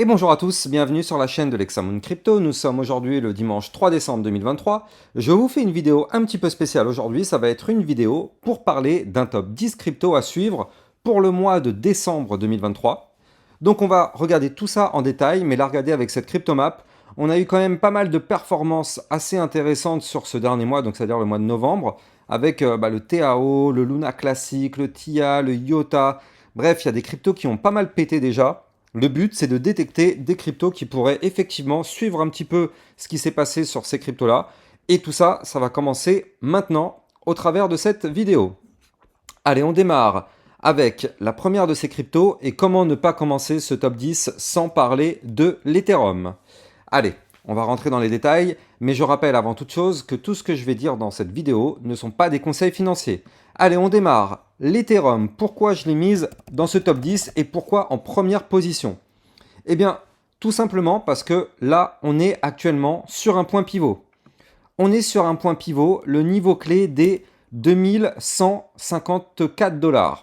Et bonjour à tous, bienvenue sur la chaîne de l'Hexamoon Crypto. Nous sommes aujourd'hui le dimanche 3 décembre 2023. Je vous fais une vidéo un petit peu spéciale aujourd'hui. Ça va être une vidéo pour parler d'un top 10 crypto à suivre pour le mois de décembre 2023. Donc on va regarder tout ça en détail, mais la regarder avec cette crypto map. On a eu quand même pas mal de performances assez intéressantes sur ce dernier mois, donc c'est-à-dire le mois de novembre, avec le TAO, le Luna Classic, le TIA, le IOTA. Bref, il y a des cryptos qui ont pas mal pété déjà. Le but, c'est de détecter des cryptos qui pourraient effectivement suivre un petit peu ce qui s'est passé sur ces cryptos-là. Et tout ça, ça va commencer maintenant au travers de cette vidéo. Allez, on démarre avec la première de ces cryptos et comment ne pas commencer ce top 10 sans parler de l'Ethereum. Allez, on va rentrer dans les détails, mais je rappelle avant toute chose que tout ce que je vais dire dans cette vidéo ne sont pas des conseils financiers. Allez, on démarre. L'Ethereum, pourquoi je l'ai mise dans ce top 10 et pourquoi en première position? Eh bien, tout simplement parce que là, on est actuellement sur un point pivot. On est sur un point pivot, le niveau clé des 2154 $.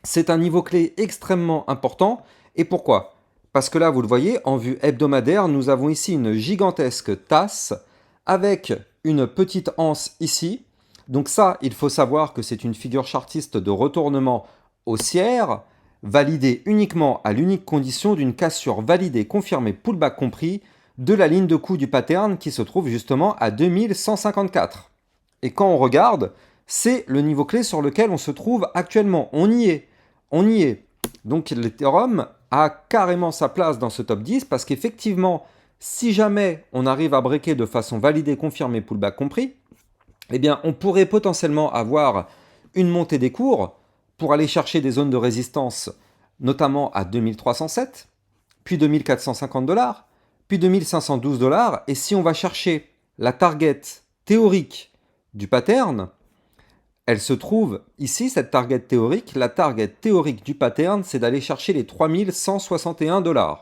C'est un niveau clé extrêmement important. Et pourquoi? Parce que là, vous le voyez, en vue hebdomadaire, nous avons ici une gigantesque tasse avec une petite anse ici. Donc ça, il faut savoir que c'est une figure chartiste de retournement haussière, validée uniquement à l'unique condition d'une cassure validée, confirmée, pullback compris, de la ligne de coup du pattern qui se trouve justement à 2154. Et quand on regarde, c'est le niveau clé sur lequel on se trouve actuellement. On y est. On y est. Donc l'Ethereum a carrément sa place dans ce top 10 parce qu'effectivement, si jamais on arrive à breaker de façon validée, confirmée, pullback compris, eh bien on pourrait potentiellement avoir une montée des cours pour aller chercher des zones de résistance, notamment à 2307, puis 2450 $, puis 2512 $. Et si on va chercher la target théorique du pattern, elle se trouve ici, cette target théorique. La target théorique du pattern, c'est d'aller chercher les 3161 $.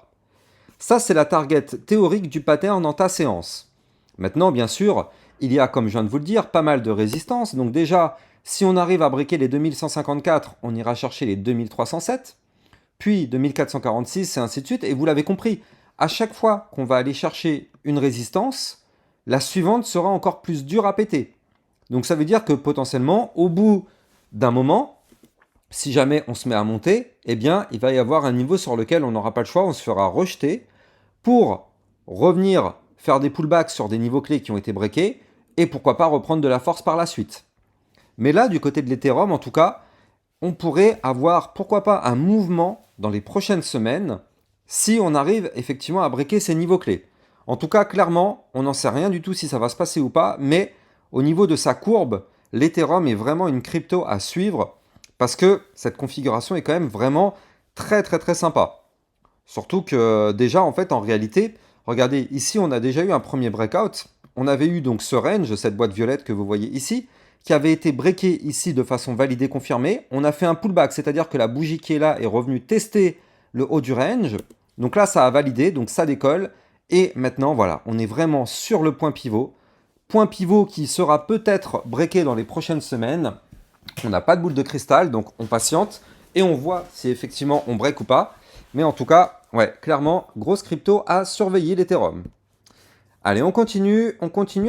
Ça, c'est la target théorique du pattern en ta séance. Maintenant, bien sûr, il y a, comme je viens de vous le dire, pas mal de résistance. Donc déjà, si on arrive à briquer les 2154, on ira chercher les 2307, puis 2446 et ainsi de suite. Et vous l'avez compris, à chaque fois qu'on va aller chercher une résistance, la suivante sera encore plus dure à péter. Donc ça veut dire que potentiellement, au bout d'un moment, si jamais on se met à monter, eh bien, il va y avoir un niveau sur lequel on n'aura pas le choix, on se fera rejeter pour revenir faire des pullbacks sur des niveaux clés qui ont été breakés et pourquoi pas reprendre de la force par la suite. Mais là, du côté de l'Ethereum, en tout cas, on pourrait avoir, pourquoi pas, un mouvement dans les prochaines semaines si on arrive effectivement à breaker ces niveaux clés. En tout cas, clairement, on n'en sait rien du tout si ça va se passer ou pas, mais au niveau de sa courbe, l'Ethereum est vraiment une crypto à suivre parce que cette configuration est quand même vraiment très très très sympa. Surtout que déjà, en fait, en réalité, regardez, ici, on a déjà eu un premier breakout. On avait eu donc ce range, cette boîte violette que vous voyez ici, qui avait été breaké ici de façon validée, confirmée. On a fait un pullback, c'est-à-dire que la bougie qui est là est revenue tester le haut du range. Donc là, ça a validé, donc ça décolle. Et maintenant, voilà, on est vraiment sur le point pivot. Point pivot qui sera peut-être breaké dans les prochaines semaines. On n'a pas de boule de cristal, donc on patiente et on voit si effectivement on break ou pas. Mais en tout cas, ouais, clairement, grosse crypto à surveiller l'Ethereum. Allez, on continue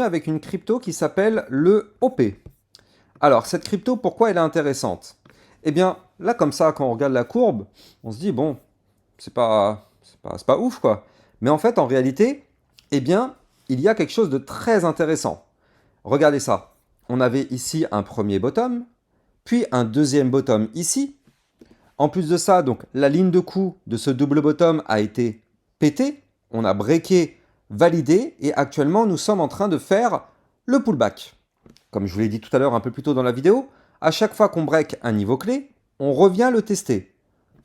avec une crypto qui s'appelle le OP. Alors, cette crypto, pourquoi elle est intéressante? Eh bien, là, comme ça, quand on regarde la courbe, on se dit, bon, c'est pas ouf, quoi. Mais en fait, en réalité, eh bien, il y a quelque chose de très intéressant. Regardez ça. On avait ici un premier bottom, puis un deuxième bottom ici. En plus de ça, donc, la ligne de coup de ce double bottom a été pétée. On a breaké, validé, et actuellement, nous sommes en train de faire le pullback. Comme je vous l'ai dit tout à l'heure un peu plus tôt dans la vidéo, à chaque fois qu'on break un niveau clé, on revient le tester.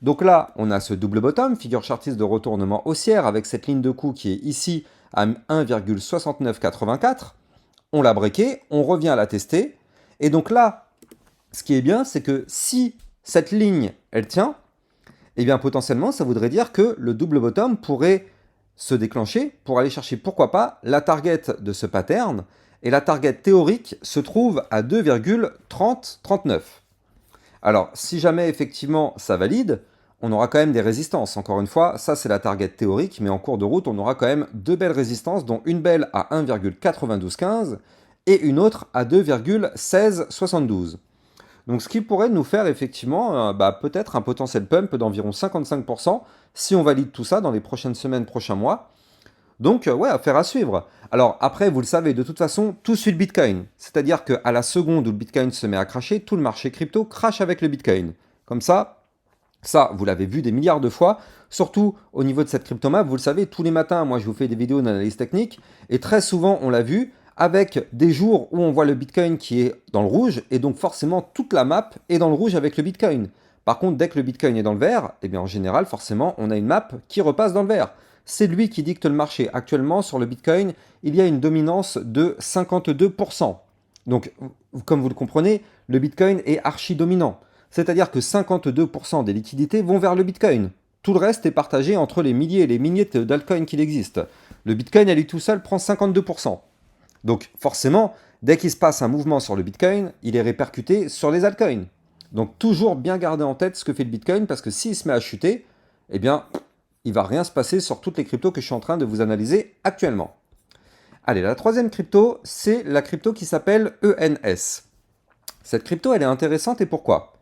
Donc là, on a ce double bottom, figure chartiste de retournement haussière avec cette ligne de coup qui est ici à 1,6984. On l'a breaké, on revient la tester. Et donc là, ce qui est bien, c'est que si cette ligne, elle tient, eh bien potentiellement, ça voudrait dire que le double bottom pourrait se déclencher pour aller chercher, pourquoi pas, la target de ce pattern. Et la target théorique se trouve à 2,3039. Alors, si jamais effectivement ça valide, on aura quand même des résistances. Encore une fois, ça c'est la target théorique, mais en cours de route, on aura quand même deux belles résistances, dont une belle à 1,9215 et une autre à 2,1672. Donc ce qui pourrait nous faire effectivement peut-être un potentiel pump d'environ 55% si on valide tout ça dans les prochaines semaines, prochains mois. Donc ouais, affaire à suivre. Alors après, vous le savez, de toute façon, tout suit le Bitcoin. C'est-à-dire qu'à la seconde où le Bitcoin se met à cracher, tout le marché crypto crache avec le Bitcoin. Comme ça, vous l'avez vu des milliards de fois, surtout au niveau de cette cryptomap, vous le savez, tous les matins, moi je vous fais des vidéos d'analyse technique, et très souvent on l'a vu, avec des jours où on voit le Bitcoin qui est dans le rouge, et donc forcément toute la map est dans le rouge avec le Bitcoin. Par contre, dès que le Bitcoin est dans le vert, eh bien en général, forcément, on a une map qui repasse dans le vert. C'est lui qui dicte le marché. Actuellement, sur le Bitcoin, il y a une dominance de 52%. Donc, comme vous le comprenez, le Bitcoin est archi-dominant. C'est-à-dire que 52% des liquidités vont vers le Bitcoin. Tout le reste est partagé entre les milliers et les milliers d'altcoins qu'il existe. Le Bitcoin, à lui tout seul, prend 52%. Donc forcément, dès qu'il se passe un mouvement sur le Bitcoin, il est répercuté sur les altcoins. Donc toujours bien garder en tête ce que fait le Bitcoin, parce que s'il se met à chuter, eh bien, il va rien se passer sur toutes les cryptos que je suis en train de vous analyser actuellement. Allez, la troisième crypto, c'est la crypto qui s'appelle ENS. Cette crypto, elle est intéressante et pourquoi?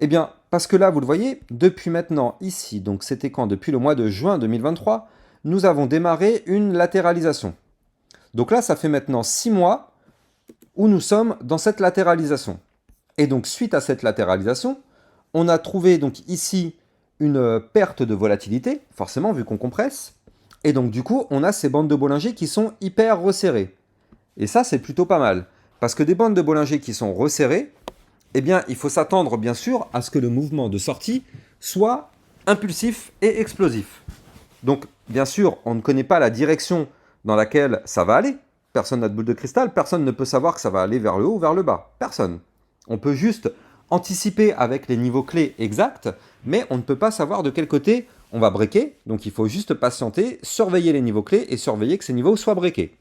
Eh bien, parce que là, vous le voyez, depuis maintenant, ici, donc c'était quand? Depuis le mois de juin 2023, nous avons démarré une latéralisation. Donc là, ça fait maintenant 6 mois où nous sommes dans cette latéralisation. Et donc, suite à cette latéralisation, on a trouvé donc ici une perte de volatilité, forcément, vu qu'on compresse. Et donc, du coup, on a ces bandes de Bollinger qui sont hyper resserrées. Et ça, c'est plutôt pas mal. Parce que des bandes de Bollinger qui sont resserrées, eh bien, il faut s'attendre, bien sûr, à ce que le mouvement de sortie soit impulsif et explosif. Donc, bien sûr, on ne connaît pas la direction dans laquelle ça va aller. Personne n'a de boule de cristal, personne ne peut savoir que ça va aller vers le haut ou vers le bas. Personne. On peut juste anticiper avec les niveaux clés exacts, mais on ne peut pas savoir de quel côté on va breaker. Donc il faut juste patienter, surveiller les niveaux clés et surveiller que ces niveaux soient breakés.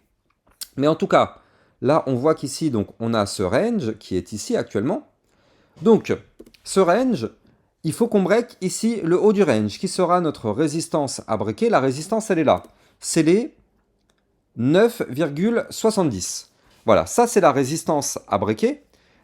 Mais en tout cas, là on voit qu'ici donc on a ce range qui est ici actuellement. Donc ce range, il faut qu'on break ici le haut du range, qui sera notre résistance à breaker. La résistance, elle est là. C'est les 9,70. Voilà, ça c'est la résistance à breaker.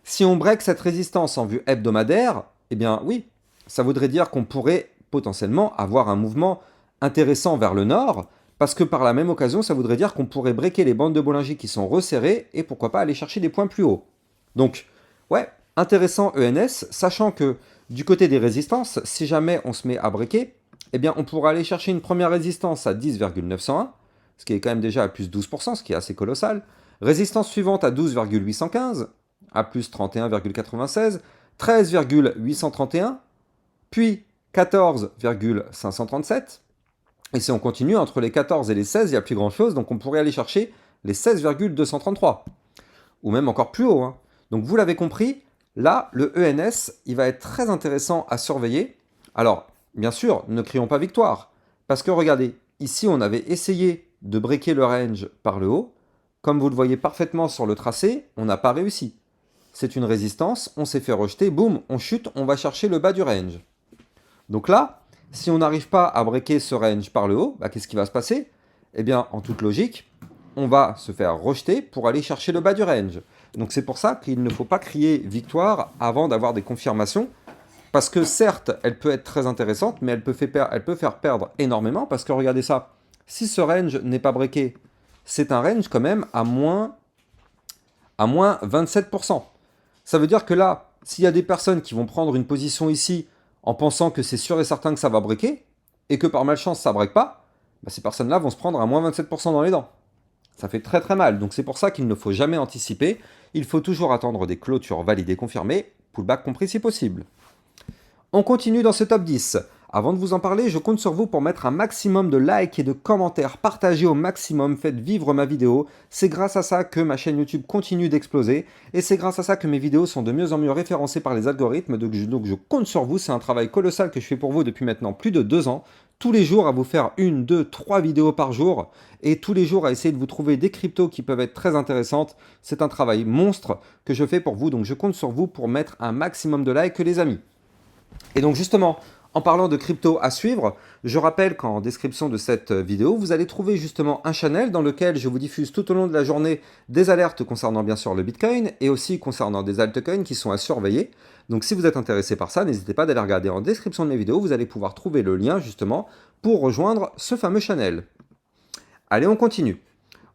Si on break cette résistance en vue hebdomadaire, eh bien oui, ça voudrait dire qu'on pourrait potentiellement avoir un mouvement intéressant vers le nord, parce que par la même occasion, ça voudrait dire qu'on pourrait breaker les bandes de Bollinger qui sont resserrées et pourquoi pas aller chercher des points plus hauts. Donc, ouais, intéressant ENS, sachant que du côté des résistances, si jamais on se met à breaker, eh bien on pourra aller chercher une première résistance à 10,901, ce qui est quand même déjà à plus 12%, ce qui est assez colossal. Résistance suivante à 12,815, à plus 31,96, 13,831, puis 14,537. Et si on continue, entre les 14 et les 16, il n'y a plus grand-chose, donc on pourrait aller chercher les 16,233. Ou même encore plus haut. Hein. Donc vous l'avez compris, là, le ENS, il va être très intéressant à surveiller. Alors, bien sûr, ne crions pas victoire. Parce que regardez, ici, on avait essayé de breaker le range par le haut. Comme vous le voyez parfaitement sur le tracé, on n'a pas réussi. C'est une résistance, on s'est fait rejeter, boum, on chute, on va chercher le bas du range. Donc là, si on n'arrive pas à breaker ce range par le haut, qu'est-ce qui va se passer? Eh bien, en toute logique, on va se faire rejeter pour aller chercher le bas du range. Donc c'est pour ça qu'il ne faut pas crier victoire avant d'avoir des confirmations, parce que certes, elle peut être très intéressante, mais elle peut faire perdre énormément, parce que regardez ça, si ce range n'est pas breaké, c'est un range quand même à moins 27%. Ça veut dire que là, s'il y a des personnes qui vont prendre une position ici en pensant que c'est sûr et certain que ça va breaker, et que par malchance ça ne break pas, ces personnes-là vont se prendre à moins 27% dans les dents. Ça fait très très mal, donc c'est pour ça qu'il ne faut jamais anticiper, il faut toujours attendre des clôtures validées confirmées, pullback compris si possible. On continue dans ce top 10. Avant de vous en parler, je compte sur vous pour mettre un maximum de likes et de commentaires, partagez au maximum, faites vivre ma vidéo. C'est grâce à ça que ma chaîne YouTube continue d'exploser et c'est grâce à ça que mes vidéos sont de mieux en mieux référencées par les algorithmes. Donc je compte sur vous, c'est un travail colossal que je fais pour vous depuis maintenant plus de 2 ans. Tous les jours à vous faire 1, 2, 3 vidéos par jour et tous les jours à essayer de vous trouver des cryptos qui peuvent être très intéressantes. C'est un travail monstre que je fais pour vous, donc je compte sur vous pour mettre un maximum de likes les amis. Et donc justement, En parlant de crypto à suivre, je rappelle qu'en description de cette vidéo, vous allez trouver justement un channel dans lequel je vous diffuse tout au long de la journée des alertes concernant bien sûr le Bitcoin et aussi concernant des altcoins qui sont à surveiller. Donc si vous êtes intéressé par ça, n'hésitez pas d'aller regarder en description de mes vidéos, vous allez pouvoir trouver le lien justement pour rejoindre ce fameux channel. Allez, on continue.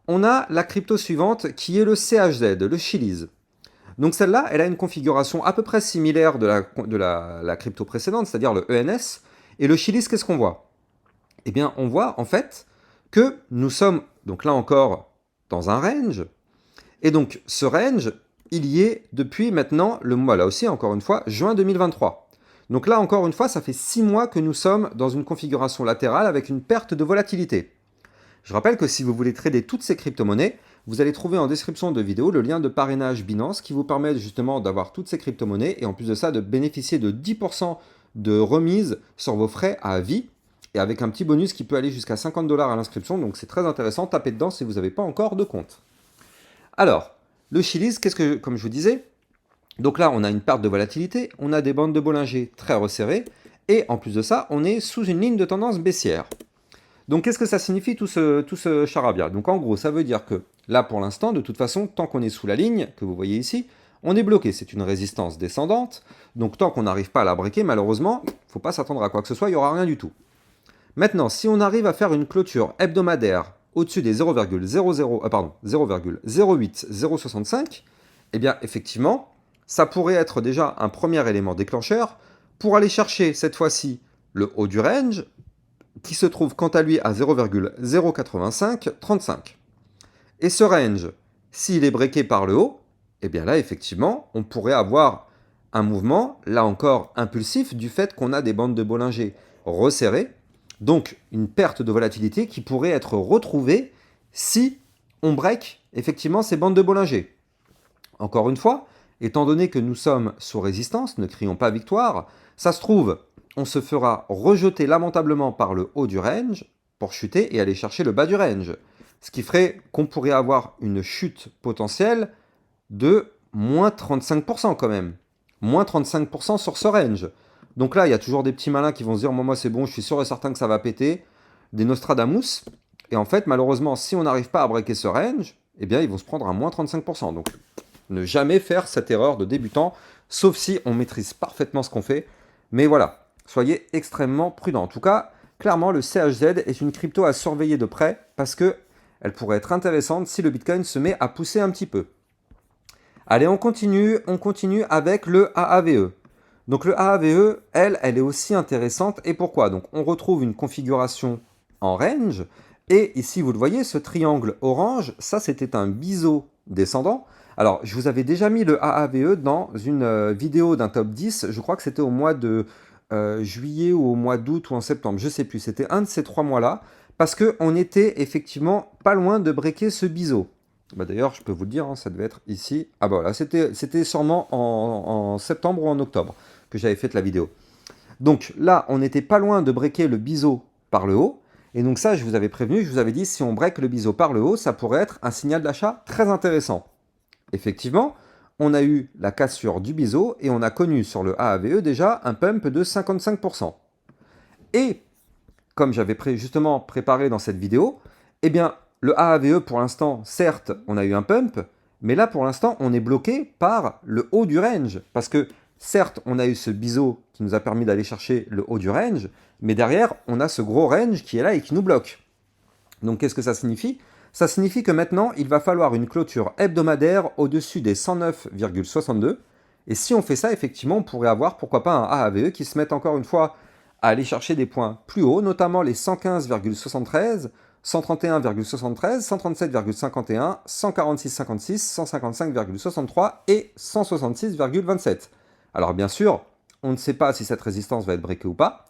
On a la crypto suivante qui est le CHZ, le Chiliz. Donc celle-là, elle a une configuration à peu près similaire de la crypto précédente, c'est-à-dire le ENS. Et le Chiliz, qu'est-ce qu'on voit? Eh bien, on voit en fait que nous sommes, donc là encore, dans un range. Et donc ce range, il y est depuis maintenant le mois, là aussi, encore une fois, juin 2023. Donc là, encore une fois, ça fait 6 mois que nous sommes dans une configuration latérale avec une perte de volatilité. Je rappelle que si vous voulez trader toutes ces crypto-monnaies, vous allez trouver en description de vidéo le lien de parrainage Binance qui vous permet justement d'avoir toutes ces crypto-monnaies et en plus de ça de bénéficier de 10% de remise sur vos frais à vie et avec un petit bonus qui peut aller jusqu'à 50 $ à l'inscription. Donc c'est très intéressant, tapez dedans si vous n'avez pas encore de compte. Alors, le Chiliz, comme je vous disais, donc là on a une perte de volatilité, on a des bandes de Bollinger très resserrées et en plus de ça on est sous une ligne de tendance baissière. Donc qu'est-ce que ça signifie tout ce charabia? Donc en gros, ça veut dire que là pour l'instant, de toute façon, tant qu'on est sous la ligne, que vous voyez ici, on est bloqué. C'est une résistance descendante. Donc tant qu'on n'arrive pas à la breaker, malheureusement, il ne faut pas s'attendre à quoi que ce soit, il n'y aura rien du tout. Maintenant, si on arrive à faire une clôture hebdomadaire au-dessus des 0,08065, eh bien effectivement, ça pourrait être déjà un premier élément déclencheur pour aller chercher cette fois-ci le haut du range, qui se trouve quant à lui à 0,08535. Et ce range, s'il est breaké par le haut, eh bien là, effectivement, on pourrait avoir un mouvement, là encore, impulsif du fait qu'on a des bandes de Bollinger resserrées, donc une perte de volatilité qui pourrait être retrouvée si on break effectivement ces bandes de Bollinger. Encore une fois, étant donné que nous sommes sous résistance, ne crions pas victoire, ça se trouve, on se fera rejeter lamentablement par le haut du range pour chuter et aller chercher le bas du range. Ce qui ferait qu'on pourrait avoir une chute potentielle de moins 35% quand même. Moins 35% sur ce range. Donc là, il y a toujours des petits malins qui vont se dire moi c'est bon, je suis sûr et certain que ça va péter. Des Nostradamus. Et en fait, malheureusement, si on n'arrive pas à breaker ce range, eh bien, ils vont se prendre à moins 35%. Donc, ne jamais faire cette erreur de débutant, sauf si on maîtrise parfaitement ce qu'on fait. Mais voilà, soyez extrêmement prudents. En tout cas, clairement, le CHZ est une crypto à surveiller de près parce qu'elle pourrait être intéressante si le Bitcoin se met à pousser un petit peu. Allez, on continue avec le AAVE. Donc le AAVE, elle est aussi intéressante. Et pourquoi? Donc on retrouve une configuration en range. Et ici, vous le voyez, ce triangle orange, ça c'était un biseau descendant. Alors, je vous avais déjà mis le AAVE dans une vidéo d'un top 10. Je crois que c'était au mois de juillet ou au mois d'août ou en septembre. Je ne sais plus. C'était un de ces 3 mois-là. Parce qu'on était effectivement pas loin de breaker ce biseau. Bah d'ailleurs, je peux vous le dire, hein, ça devait être ici. Ah bah voilà, c'était sûrement en septembre ou en octobre que j'avais fait la vidéo. Donc là, on n'était pas loin de breaker le biseau par le haut. Et donc ça, je vous avais prévenu, je vous avais dit, si on break le biseau par le haut, ça pourrait être un signal d'achat très intéressant. Effectivement, on a eu la cassure du biseau et on a connu sur le AAVE déjà un pump de 55%. Et comme j'avais justement préparé dans cette vidéo, eh bien, le AAVE pour l'instant, certes, on a eu un pump, mais là pour l'instant, on est bloqué par le haut du range. Parce que certes, on a eu ce biseau qui nous a permis d'aller chercher le haut du range, mais derrière, on a ce gros range qui est là et qui nous bloque. Donc qu'est-ce que ça signifie? Ça signifie que maintenant, il va falloir une clôture hebdomadaire au-dessus des 109,62. Et si on fait ça, effectivement, on pourrait avoir, pourquoi pas, un AAVE qui se mette encore une fois à aller chercher des points plus hauts, notamment les 115,73, 131,73, 137,51, 146,56, 155,63 et 166,27. Alors bien sûr, on ne sait pas si cette résistance va être breakée ou pas,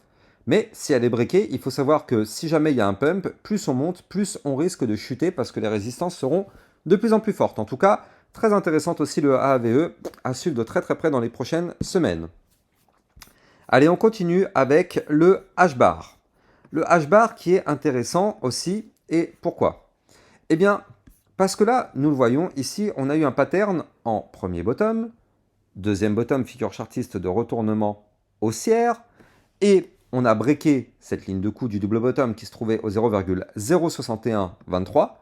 mais si elle est breakée, il faut savoir que si jamais il y a un pump, plus on monte, plus on risque de chuter parce que les résistances seront de plus en plus fortes. En tout cas, très intéressante aussi le AAVE à suivre de très très près dans les prochaines semaines. Allez, on continue avec le H-bar. Le H-bar qui est intéressant aussi, et pourquoi? Eh bien, parce que là, nous le voyons, ici, on a eu un pattern en premier bottom, deuxième bottom figure chartiste de retournement haussière, et on a breaké cette ligne de coup du double bottom qui se trouvait au 0,06123.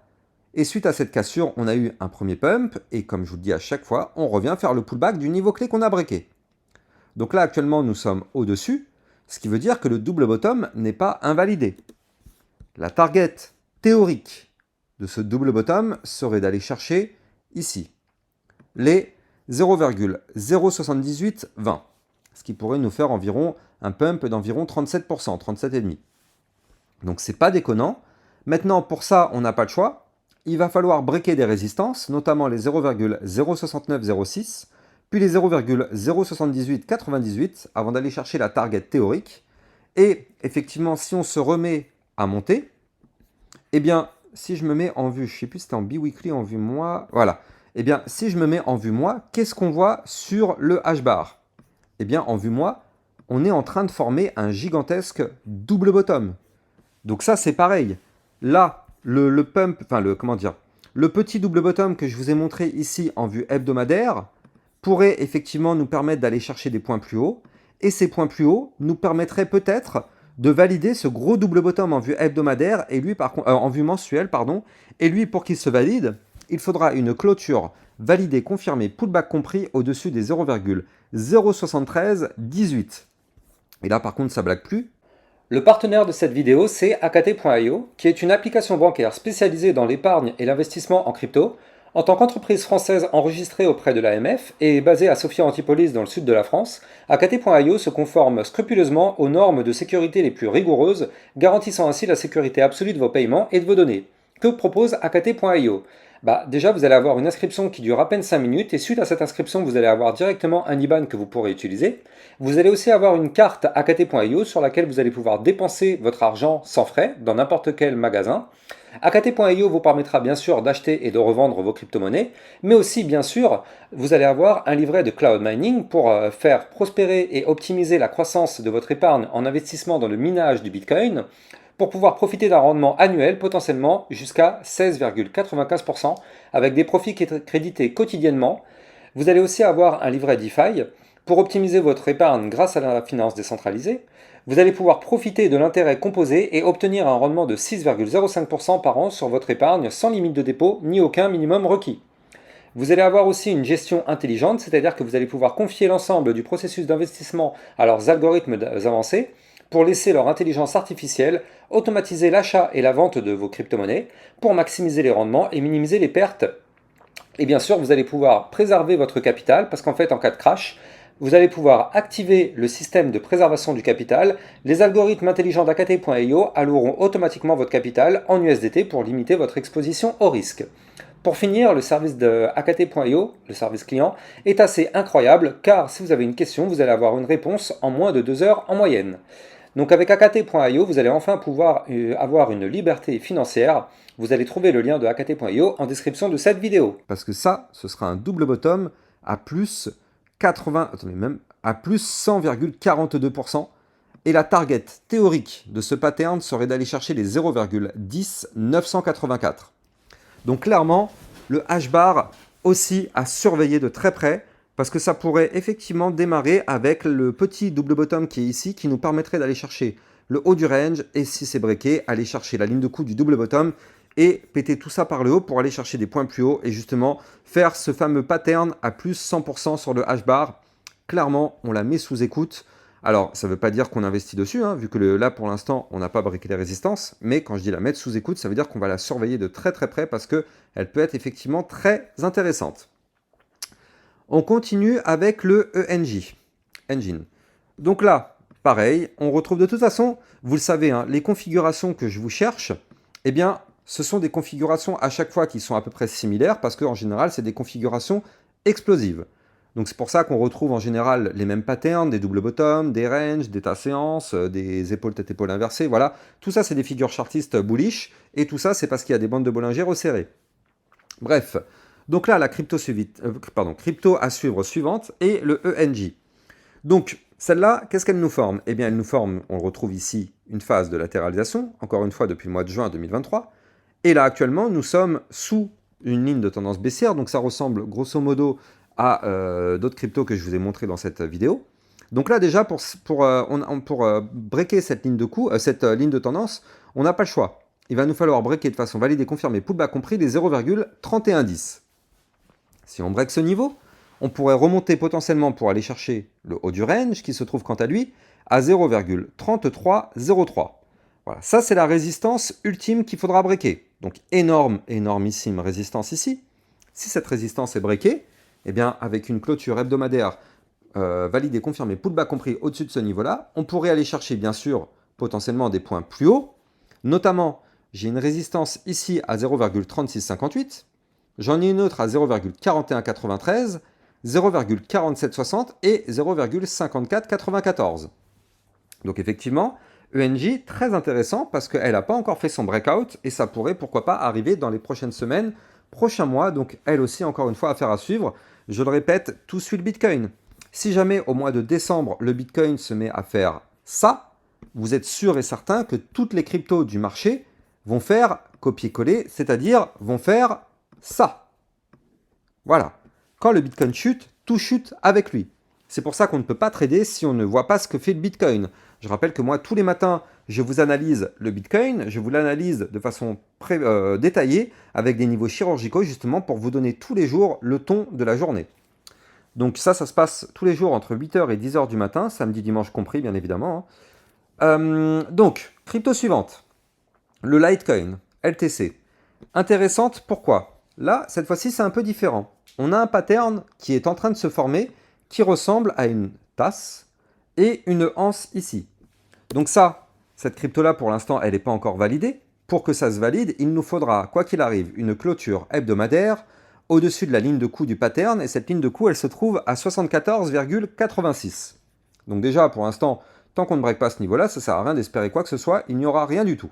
Et suite à cette cassure, on a eu un premier pump, et comme je vous le dis à chaque fois, on revient faire le pullback du niveau clé qu'on a breaké. Donc là, actuellement, nous sommes au-dessus, ce qui veut dire que le double bottom n'est pas invalidé. La target théorique de ce double bottom serait d'aller chercher ici les 0,07820, ce qui pourrait nous faire environ un pump d'environ 37%, 37,5%. Donc c'est pas déconnant. Maintenant, pour ça, on n'a pas le choix. Il va falloir breaker des résistances, notamment les 0,06906, puis les 0,07898 avant d'aller chercher la target théorique. Et effectivement, si on se remet à monter, eh bien, si je me mets en vue, je ne sais plus si c'était en biweekly, en vue mois, voilà. Eh bien, si je me mets en vue mois, qu'est-ce qu'on voit sur le H-bar? Eh bien, en vue mois, on est en train de former un gigantesque double bottom. Donc ça, c'est pareil. Là, le pump, enfin, le petit double bottom que je vous ai montré ici en vue hebdomadaire pourrait effectivement nous permettre d'aller chercher des points plus hauts. Et ces points plus hauts nous permettraient peut-être de valider ce gros double bottom en vue hebdomadaire et lui en vue mensuelle, pardon. Et lui, pour qu'il se valide, il faudra une clôture validée, confirmée, pullback compris au-dessus des 0,07318. Et là, par contre, ça blague plus. Le partenaire de cette vidéo, c'est AKT.io, qui est une application bancaire spécialisée dans l'épargne et l'investissement en crypto. En tant qu'entreprise française enregistrée auprès de l'AMF et basée à Sophia Antipolis dans le sud de la France, AKT.io se conforme scrupuleusement aux normes de sécurité les plus rigoureuses, garantissant ainsi la sécurité absolue de vos paiements et de vos données. Que propose AKT.io ? Déjà, vous allez avoir une inscription qui dure à peine 5 minutes et suite à cette inscription, vous allez avoir directement un IBAN que vous pourrez utiliser. Vous allez aussi avoir une carte AKT.io sur laquelle vous allez pouvoir dépenser votre argent sans frais dans n'importe quel magasin. AKT.io vous permettra bien sûr d'acheter et de revendre vos crypto-monnaies, mais aussi bien sûr, vous allez avoir un livret de cloud mining pour faire prospérer et optimiser la croissance de votre épargne en investissement dans le minage du Bitcoin, pour pouvoir profiter d'un rendement annuel potentiellement jusqu'à 16,95% avec des profits crédités quotidiennement. Vous allez aussi avoir un livret DeFi pour optimiser votre épargne grâce à la finance décentralisée. Vous allez pouvoir profiter de l'intérêt composé et obtenir un rendement de 6,05% par an sur votre épargne sans limite de dépôt ni aucun minimum requis. Vous allez avoir aussi une gestion intelligente, c'est-à-dire que vous allez pouvoir confier l'ensemble du processus d'investissement à leurs algorithmes avancés pour laisser leur intelligence artificielle automatiser l'achat et la vente de vos crypto-monnaies pour maximiser les rendements et minimiser les pertes. Et bien sûr, vous allez pouvoir préserver votre capital parce qu'en fait, en cas de crash, vous allez pouvoir activer le système de préservation du capital. Les algorithmes intelligents d'AKT.io alloueront automatiquement votre capital en USDT pour limiter votre exposition au risque. Pour finir, le service de AKT.io, le service client, est assez incroyable car si vous avez une question, vous allez avoir une réponse en moins de 2 heures en moyenne. Donc avec AKT.io, vous allez enfin pouvoir avoir une liberté financière. Vous allez trouver le lien de AKT.io en description de cette vidéo. Parce que ça, ce sera un double bottom à plus 100,42%. Et la target théorique de ce pattern serait d'aller chercher les 0,10984. Donc clairement, le H-bar aussi à surveiller de très près parce que ça pourrait effectivement démarrer avec le petit double bottom qui est ici qui nous permettrait d'aller chercher le haut du range et si c'est breaké, aller chercher la ligne de coup du double bottom et péter tout ça par le haut pour aller chercher des points plus hauts et justement faire ce fameux pattern à plus 100% sur le H-bar. Clairement, on la met sous écoute. Alors, ça ne veut pas dire qu'on investit dessus, vu que là, pour l'instant, on n'a pas breaké les résistances. Mais quand je dis la mettre sous écoute, ça veut dire qu'on va la surveiller de très très près parce qu'elle peut être effectivement très intéressante. On continue avec le ENJ. Engine. Donc là, pareil, on retrouve de toute façon, vous le savez, les configurations que je vous cherche, eh bien, ce sont des configurations à chaque fois qui sont à peu près similaires parce qu'en général, c'est des configurations explosives. Donc c'est pour ça qu'on retrouve en général les mêmes patterns, des double bottom, des ranges, des tas séances, des épaules tête-épaule inversées, voilà. Tout ça, c'est des figures chartistes bullish, et tout ça, c'est parce qu'il y a des bandes de Bollinger resserrées. Bref, donc là, la crypto à suivre suivante est le ENJ. Donc, celle-là, qu'est-ce qu'elle nous forme? Eh bien, elle nous forme, on retrouve ici, une phase de latéralisation, encore une fois depuis le mois de juin 2023. Et là, actuellement, nous sommes sous une ligne de tendance baissière, donc ça ressemble grosso modo à d'autres cryptos que je vous ai montrés dans cette vidéo. Donc là déjà, pour breaker cette ligne de coup, cette ligne de tendance, on n'a pas le choix. Il va nous falloir breaker de façon valide et confirmée, pullback compris, les 0,3110. Si on break ce niveau, on pourrait remonter potentiellement pour aller chercher le haut du range, qui se trouve quant à lui à 0,3303. Voilà, ça c'est la résistance ultime qu'il faudra breaker. Donc énormissime résistance ici. Si cette résistance est breakée, eh bien avec une clôture hebdomadaire validée, confirmée, pullback compris au-dessus de ce niveau-là, on pourrait aller chercher bien sûr potentiellement des points plus hauts. Notamment, j'ai une résistance ici à 0,3658. J'en ai une autre à 0,4193, 0,4760 et 0,5494. Donc effectivement, ENJ, très intéressant parce qu'elle n'a pas encore fait son breakout et ça pourrait pourquoi pas arriver dans les prochaines semaines, prochains mois. Donc elle aussi, encore une fois, affaire à suivre. Je le répète, tout suit le Bitcoin. Si jamais au mois de décembre, le Bitcoin se met à faire ça, vous êtes sûr et certain que toutes les cryptos du marché vont faire copier-coller, c'est-à-dire vont faire ça. Voilà. Quand le Bitcoin chute, tout chute avec lui. C'est pour ça qu'on ne peut pas trader si on ne voit pas ce que fait le Bitcoin. Je rappelle que moi, tous les matins, je vous analyse le Bitcoin, je vous l'analyse de façon détaillée, avec des niveaux chirurgicaux, justement, pour vous donner tous les jours le ton de la journée. Donc ça se passe tous les jours entre 8h et 10h du matin, samedi, dimanche compris, bien évidemment. Donc, crypto suivante. Le Litecoin, LTC. Intéressante, pourquoi? Là, cette fois-ci, c'est un peu différent. On a un pattern qui est en train de se former, qui ressemble à une tasse et une anse ici. Donc ça, cette crypto-là, pour l'instant, elle n'est pas encore validée. Pour que ça se valide, il nous faudra, quoi qu'il arrive, une clôture hebdomadaire au-dessus de la ligne de coup du pattern, et cette ligne de coup, elle se trouve à 74,86. Donc déjà, pour l'instant, tant qu'on ne break pas ce niveau-là, ça ne sert à rien d'espérer quoi que ce soit, il n'y aura rien du tout.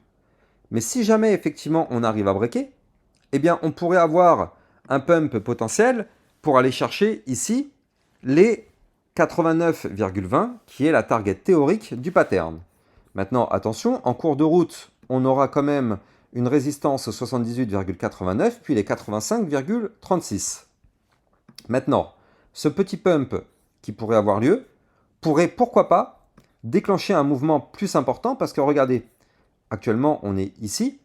Mais si jamais, effectivement, on arrive à breaker, eh bien, on pourrait avoir un pump potentiel pour aller chercher ici les 89,20 qui est la target théorique du pattern. Maintenant, attention, en cours de route, on aura quand même une résistance 78,89 puis les 85,36. Maintenant, ce petit pump qui pourrait avoir lieu pourrait, pourquoi pas, déclencher un mouvement plus important parce que regardez, actuellement on est ici,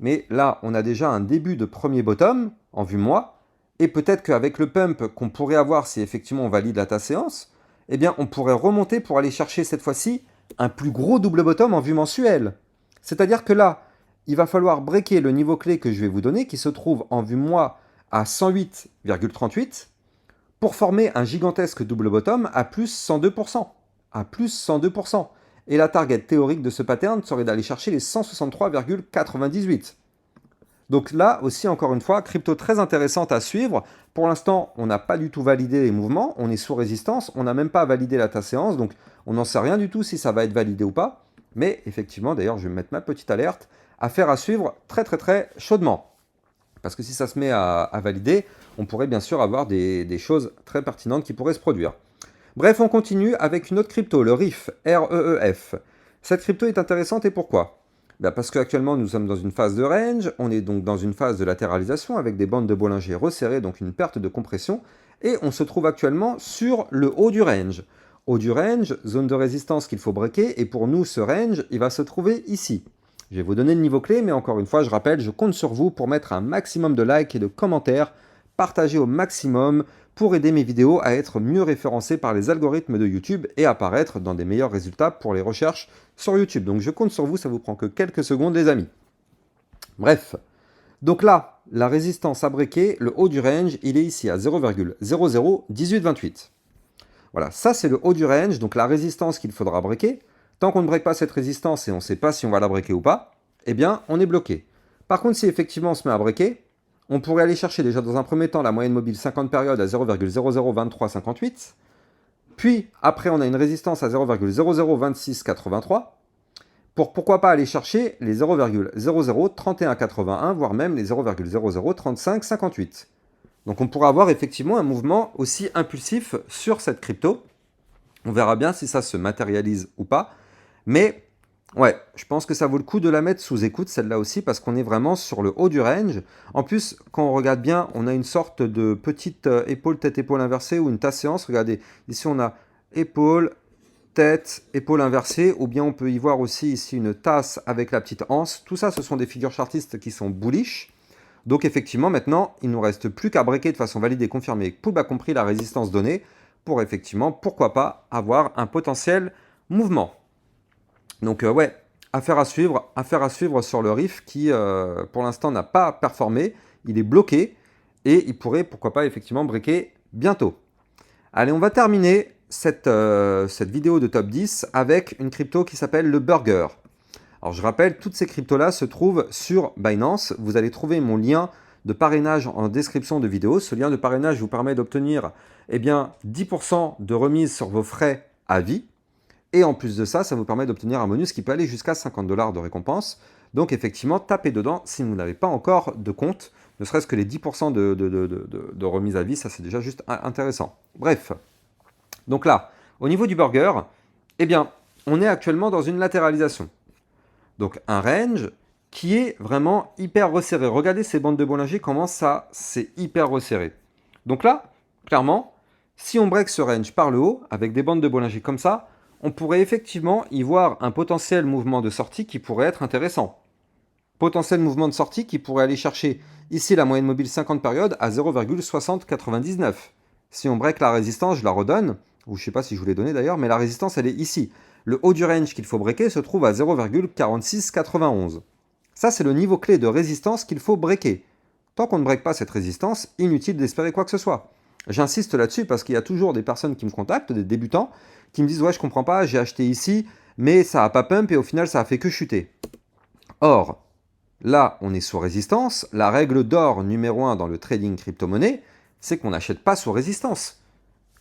mais là, on a déjà un début de premier bottom en vue mois, et peut-être qu'avec le pump qu'on pourrait avoir si effectivement on valide ta séance, eh bien on pourrait remonter pour aller chercher cette fois-ci un plus gros double bottom en vue mensuelle. C'est-à-dire que là, il va falloir breaker le niveau clé que je vais vous donner, qui se trouve en vue mois à 108,38, pour former un gigantesque double bottom à plus 102%. À plus 102%. Et la target théorique de ce pattern serait d'aller chercher les 163,98. Donc là aussi, encore une fois, crypto très intéressante à suivre. Pour l'instant, on n'a pas du tout validé les mouvements, on est sous résistance, on n'a même pas validé la séance, donc on n'en sait rien du tout si ça va être validé ou pas. Mais effectivement, d'ailleurs, je vais mettre ma petite alerte, affaire à suivre très chaudement. Parce que si ça se met à valider, on pourrait bien sûr avoir des choses très pertinentes qui pourraient se produire. Bref, on continue avec une autre crypto, le REEF, R-E-E-F. Cette crypto est intéressante et pourquoi? Parce qu'actuellement nous sommes dans une phase de range, on est donc dans une phase de latéralisation avec des bandes de Bollinger resserrées, donc une perte de compression, et on se trouve actuellement sur le haut du range. Haut du range, zone de résistance qu'il faut breaker, et pour nous ce range, il va se trouver ici. Je vais vous donner le niveau clé, mais encore une fois, je rappelle, je compte sur vous pour mettre un maximum de likes et de commentaires, partager au maximum pour aider mes vidéos à être mieux référencées par les algorithmes de YouTube et apparaître dans des meilleurs résultats pour les recherches sur YouTube. Donc je compte sur vous, ça vous prend que quelques secondes les amis. Bref, donc là, la résistance à breaker, le haut du range, il est ici à 0,001828. Voilà, ça c'est le haut du range, donc la résistance qu'il faudra breaker. Tant qu'on ne break pas cette résistance et on ne sait pas si on va la breaker ou pas, eh bien on est bloqué. Par contre, si effectivement on se met à breaker, on pourrait aller chercher déjà dans un premier temps la moyenne mobile 50 périodes à 0,002358. Puis après on a une résistance à 0,002683. Pourquoi pas aller chercher les 0,003181, voire même les 0,003558. Donc on pourra avoir effectivement un mouvement aussi impulsif sur cette crypto. On verra bien si ça se matérialise ou pas. Mais ouais, je pense que ça vaut le coup de la mettre sous écoute, celle-là aussi, parce qu'on est vraiment sur le haut du range. En plus, quand on regarde bien, on a une sorte de petite épaule, tête-épaule inversée ou une tasse séance. Regardez, ici on a épaule, tête, épaule inversée, ou bien on peut y voir aussi ici une tasse avec la petite anse. Tout ça, ce sont des figures chartistes qui sont bullish. Donc effectivement, maintenant, il ne nous reste plus qu'à breaker de façon valide et confirmée, pullback compris, la résistance donnée, pour effectivement, pourquoi pas, avoir un potentiel mouvement. Donc ouais, affaire à suivre sur le riff qui, pour l'instant, n'a pas performé. Il est bloqué et il pourrait, pourquoi pas, effectivement, breaker bientôt. Allez, on va terminer cette vidéo de top 10 avec une crypto qui s'appelle le Burger. Alors je rappelle, toutes ces cryptos-là se trouvent sur Binance. Vous allez trouver mon lien de parrainage en description de vidéo. Ce lien de parrainage vous permet d'obtenir 10% de remise sur vos frais à vie. Et en plus de ça, ça vous permet d'obtenir un bonus qui peut aller jusqu'à 50 $ de récompense. Donc effectivement, tapez dedans si vous n'avez pas encore de compte. Ne serait-ce que les 10% de remise à vie, ça c'est déjà juste intéressant. Bref, donc là, au niveau du burger, on est actuellement dans une latéralisation. Donc un range qui est vraiment hyper resserré. Regardez ces bandes de Bollinger, comment ça, c'est hyper resserré. Donc là, clairement, si on break ce range par le haut, avec des bandes de Bollinger comme ça, on pourrait effectivement y voir un potentiel mouvement de sortie qui pourrait être intéressant. Potentiel mouvement de sortie qui pourrait aller chercher ici la moyenne mobile 50 périodes à 0,6099. Si on break la résistance, je la redonne, ou je ne sais pas si je vous l'ai donné d'ailleurs, mais la résistance elle est ici. Le haut du range qu'il faut breaker se trouve à 0,4691. Ça c'est le niveau clé de résistance qu'il faut breaker. Tant qu'on ne break pas cette résistance, inutile d'espérer quoi que ce soit. J'insiste là-dessus parce qu'il y a toujours des personnes qui me contactent, des débutants, qui me disent « Ouais, je comprends pas, j'ai acheté ici, mais ça n'a pas pump et au final, ça a fait que chuter. » Or, là, on est sous résistance. La règle d'or numéro 1 dans le trading crypto-monnaie, c'est qu'on n'achète pas sous résistance.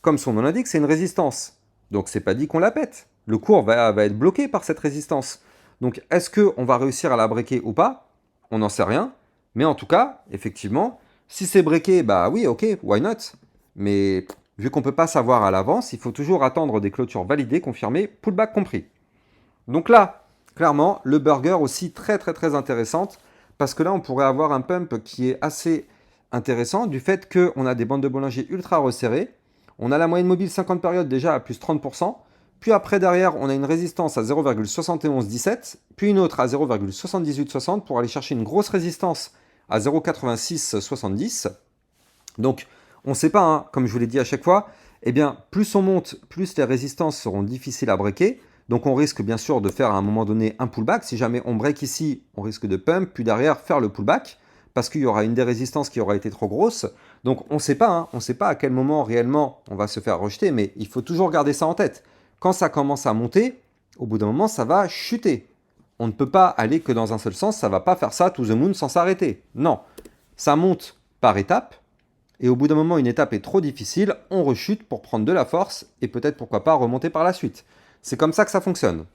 Comme son nom l'indique, c'est une résistance. Donc, c'est pas dit qu'on la pète. Le cours va être bloqué par cette résistance. Donc, est-ce qu'on va réussir à la breaker ou pas? On n'en sait rien. Mais en tout cas, effectivement, si c'est breaké, bah oui, ok, why not? Mais vu qu'on ne peut pas savoir à l'avance, il faut toujours attendre des clôtures validées, confirmées, pullback compris. Donc là, clairement, le burger aussi très intéressante, parce que là, on pourrait avoir un pump qui est assez intéressant du fait qu'on a des bandes de Bollinger ultra resserrées. On a la moyenne mobile 50 périodes déjà à plus 30%. Puis après, derrière, on a une résistance à 0,7117, puis une autre à 0,7860 pour aller chercher une grosse résistance à 0,8670. Donc, on ne sait pas, hein, comme je vous l'ai dit à chaque fois, plus on monte, plus les résistances seront difficiles à breaker. Donc on risque bien sûr de faire à un moment donné un pullback. Si jamais on break ici, on risque de pump, puis derrière faire le pullback, parce qu'il y aura une des résistances qui aura été trop grosse. Donc on ne sait pas, hein, on ne sait pas à quel moment réellement on va se faire rejeter, mais il faut toujours garder ça en tête. Quand ça commence à monter, au bout d'un moment, ça va chuter. On ne peut pas aller que dans un seul sens, ça ne va pas faire ça to the moon sans s'arrêter. Non, ça monte par étapes, et au bout d'un moment, une étape est trop difficile, on rechute pour prendre de la force, et peut-être pourquoi pas remonter par la suite. C'est comme ça que ça fonctionne.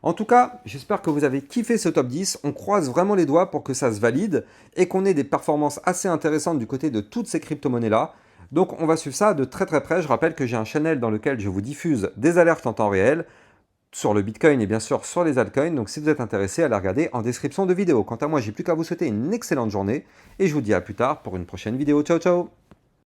En tout cas, j'espère que vous avez kiffé ce top 10. On croise vraiment les doigts pour que ça se valide et qu'on ait des performances assez intéressantes du côté de toutes ces crypto-monnaies-là. Donc on va suivre ça de très près. Je rappelle que j'ai un channel dans lequel je vous diffuse des alertes en temps réel sur le Bitcoin et bien sûr sur les altcoins. Donc si vous êtes intéressé, allez regarder en description de vidéo. Quant à moi, j'ai plus qu'à vous souhaiter une excellente journée et je vous dis à plus tard pour une prochaine vidéo. Ciao ciao!